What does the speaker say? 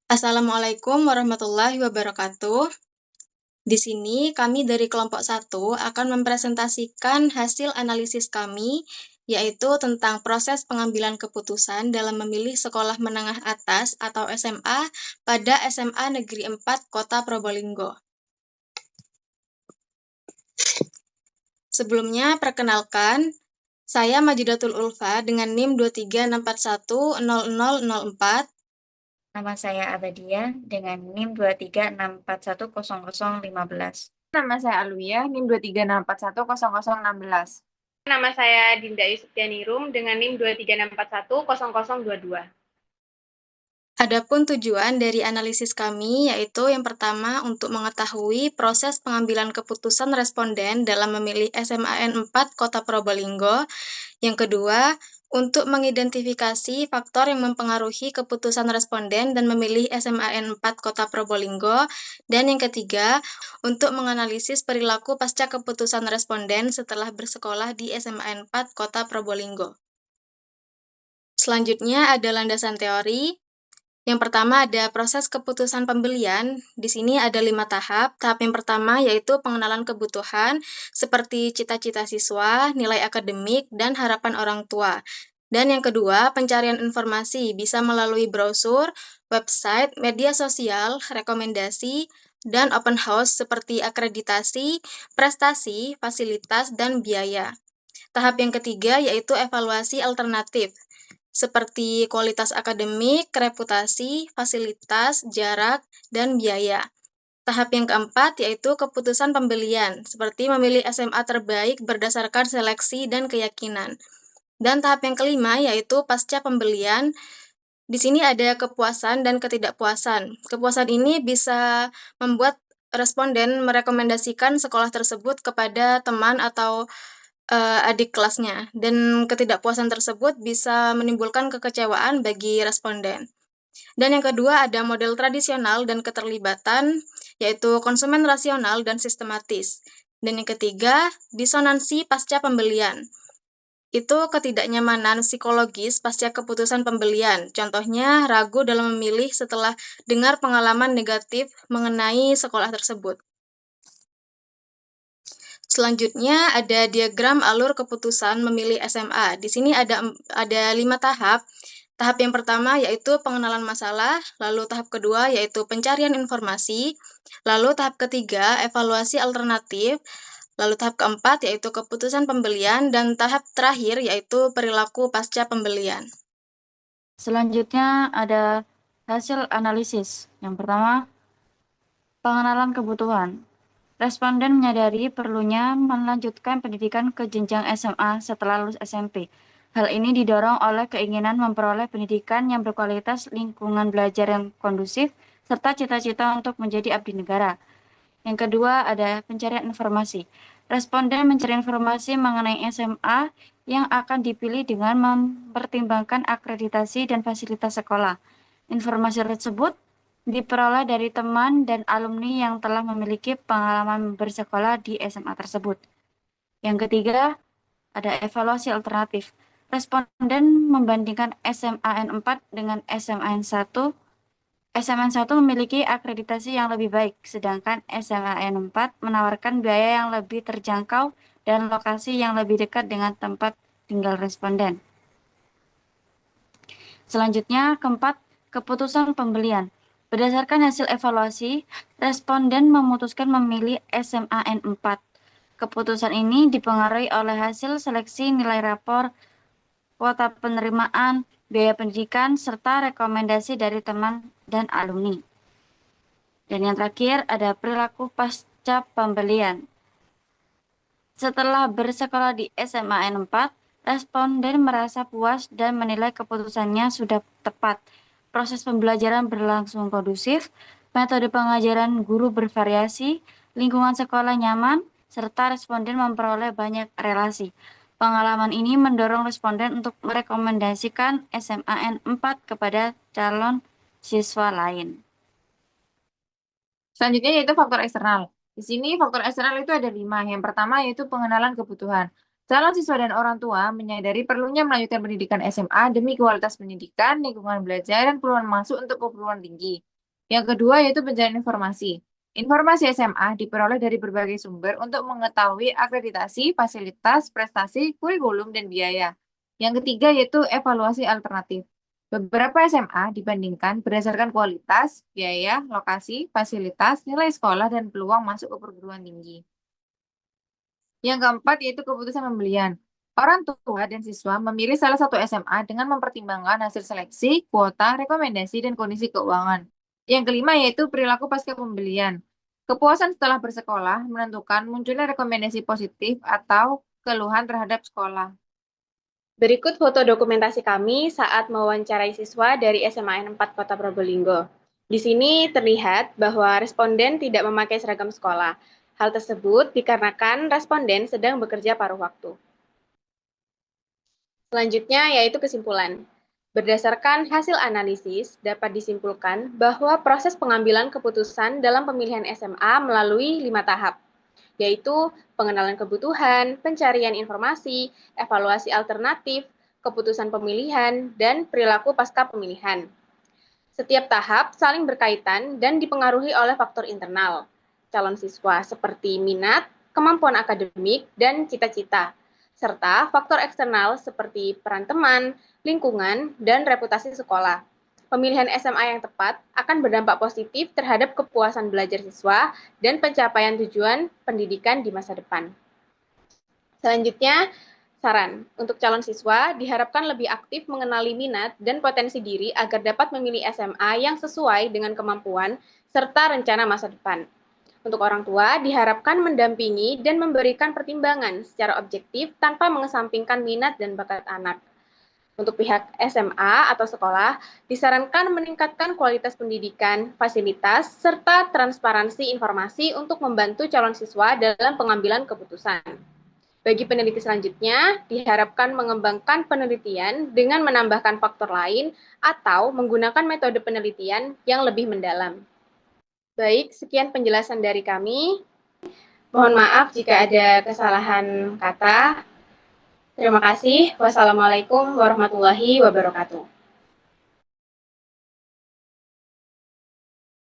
Assalamualaikum warahmatullahi wabarakatuh. Di sini kami dari kelompok 1 akan mempresentasikan hasil analisis kami, yaitu tentang proses pengambilan keputusan dalam memilih sekolah menengah atas atau SMA pada SMA Negeri 4 Kota Probolinggo. Sebelumnya, perkenalkan, saya Majidatul Ulfa dengan NIM 2364100004. Nama saya Abadia dengan NIM 2364100015. Nama saya Alwiyah, NIM 2364100016. Nama saya Dinda Yustianirum dengan NIM 2364100022. Adapun tujuan dari analisis kami yaitu yang pertama untuk mengetahui proses pengambilan keputusan responden dalam memilih SMAN 4 Kota Probolinggo. Yang kedua, untuk mengidentifikasi faktor yang mempengaruhi keputusan responden dan memilih SMAN 4 Kota Probolinggo. Dan yang ketiga, untuk menganalisis perilaku pasca keputusan responden setelah bersekolah di SMAN 4 Kota Probolinggo. Selanjutnya ada landasan teori. Yang pertama ada proses keputusan pembelian. Di sini ada 5 tahap. Tahap yang pertama yaitu pengenalan kebutuhan seperti cita-cita siswa, nilai akademik, dan harapan orang tua. Dan yang kedua, pencarian informasi bisa melalui brosur, website, media sosial, rekomendasi, dan open house seperti akreditasi, prestasi, fasilitas, dan biaya. Tahap yang ketiga yaitu evaluasi alternatif seperti kualitas akademik, reputasi, fasilitas, jarak, dan biaya. Tahap yang keempat yaitu keputusan pembelian, seperti memilih SMA terbaik berdasarkan seleksi dan keyakinan. Dan tahap yang kelima yaitu pasca pembelian. Di sini ada kepuasan dan ketidakpuasan. Kepuasan ini bisa membuat responden merekomendasikan sekolah tersebut kepada teman atau adik kelasnya, dan ketidakpuasan tersebut bisa menimbulkan kekecewaan bagi responden. Dan yang kedua ada model tradisional dan keterlibatan, yaitu konsumen rasional dan sistematis. Dan yang ketiga, disonansi pasca pembelian. Itu ketidaknyamanan psikologis pasca keputusan pembelian. Contohnya, ragu dalam memilih setelah dengar pengalaman negatif mengenai sekolah tersebut. Selanjutnya ada diagram alur keputusan memilih SMA. Di sini ada 5 tahap. Tahap yang pertama yaitu pengenalan masalah, lalu tahap kedua yaitu pencarian informasi, lalu tahap ketiga evaluasi alternatif, lalu tahap keempat yaitu keputusan pembelian, dan tahap terakhir yaitu perilaku pasca pembelian. Selanjutnya ada hasil analisis. Yang pertama, pengenalan kebutuhan. Responden menyadari perlunya melanjutkan pendidikan ke jenjang SMA setelah lulus SMP. Hal ini didorong oleh keinginan memperoleh pendidikan yang berkualitas, lingkungan belajar yang kondusif, serta cita-cita untuk menjadi abdi negara. Yang kedua ada pencarian informasi. Responden mencari informasi mengenai SMA yang akan dipilih dengan mempertimbangkan akreditasi dan fasilitas sekolah. Informasi tersebut diperoleh dari teman dan alumni yang telah memiliki pengalaman bersekolah di SMA tersebut. Yang ketiga, ada evaluasi alternatif. Responden membandingkan SMAN 4 dengan SMAN 1. SMAN 1 memiliki akreditasi yang lebih baik, sedangkan SMAN 4 menawarkan biaya yang lebih terjangkau dan lokasi yang lebih dekat dengan tempat tinggal responden. Selanjutnya, keempat, keputusan pembelian. Berdasarkan hasil evaluasi, responden memutuskan memilih SMAN 4. Keputusan ini dipengaruhi oleh hasil seleksi nilai rapor, kuota penerimaan, biaya pendidikan, serta rekomendasi dari teman dan alumni. Dan yang terakhir ada perilaku pasca pembelian. Setelah bersekolah di SMAN 4, responden merasa puas dan menilai keputusannya sudah tepat. Proses pembelajaran berlangsung kondusif, metode pengajaran guru bervariasi, lingkungan sekolah nyaman, serta responden memperoleh banyak relasi. Pengalaman ini mendorong responden untuk merekomendasikan SMAN 4 kepada calon siswa lain. Selanjutnya yaitu faktor eksternal. Di sini faktor eksternal itu ada 5. Yang pertama yaitu pengenalan kebutuhan. Calon siswa dan orang tua menyadari perlunya melanjutkan pendidikan SMA demi kualitas pendidikan, lingkungan belajar, dan peluang masuk untuk perguruan tinggi. Yang kedua yaitu pencarian informasi. Informasi SMA diperoleh dari berbagai sumber untuk mengetahui akreditasi, fasilitas, prestasi, kurikulum, dan biaya. Yang ketiga yaitu evaluasi alternatif. Beberapa SMA dibandingkan berdasarkan kualitas, biaya, lokasi, fasilitas, nilai sekolah, dan peluang masuk ke perguruan tinggi. Yang keempat yaitu keputusan pembelian. Orang tua dan siswa memilih salah satu SMA dengan mempertimbangkan hasil seleksi, kuota, rekomendasi, dan kondisi keuangan. Yang kelima yaitu perilaku pasca pembelian. Kepuasan setelah bersekolah menentukan munculnya rekomendasi positif atau keluhan terhadap sekolah. Berikut foto dokumentasi kami saat mewawancarai siswa dari SMA 4 Kota Probolinggo. Di sini terlihat bahwa responden tidak memakai seragam sekolah. Hal tersebut dikarenakan responden sedang bekerja paruh waktu. Selanjutnya yaitu kesimpulan. Berdasarkan hasil analisis, dapat disimpulkan bahwa proses pengambilan keputusan dalam pemilihan SMA melalui 5 tahap, yaitu pengenalan kebutuhan, pencarian informasi, evaluasi alternatif, keputusan pemilihan, dan perilaku pasca pemilihan. Setiap tahap saling berkaitan dan dipengaruhi oleh faktor internal calon siswa seperti minat, kemampuan akademik, dan cita-cita, serta faktor eksternal seperti peran teman, lingkungan, dan reputasi sekolah. Pemilihan SMA yang tepat akan berdampak positif terhadap kepuasan belajar siswa dan pencapaian tujuan pendidikan di masa depan. Selanjutnya, saran untuk calon siswa diharapkan lebih aktif mengenali minat dan potensi diri agar dapat memilih SMA yang sesuai dengan kemampuan serta rencana masa depan. Untuk orang tua, diharapkan mendampingi dan memberikan pertimbangan secara objektif tanpa mengesampingkan minat dan bakat anak. Untuk pihak SMA atau sekolah, disarankan meningkatkan kualitas pendidikan, fasilitas, serta transparansi informasi untuk membantu calon siswa dalam pengambilan keputusan. Bagi peneliti selanjutnya, diharapkan mengembangkan penelitian dengan menambahkan faktor lain atau menggunakan metode penelitian yang lebih mendalam. Baik, sekian penjelasan dari kami. Mohon maaf jika ada kesalahan kata. Terima kasih. Wassalamualaikum warahmatullahi wabarakatuh.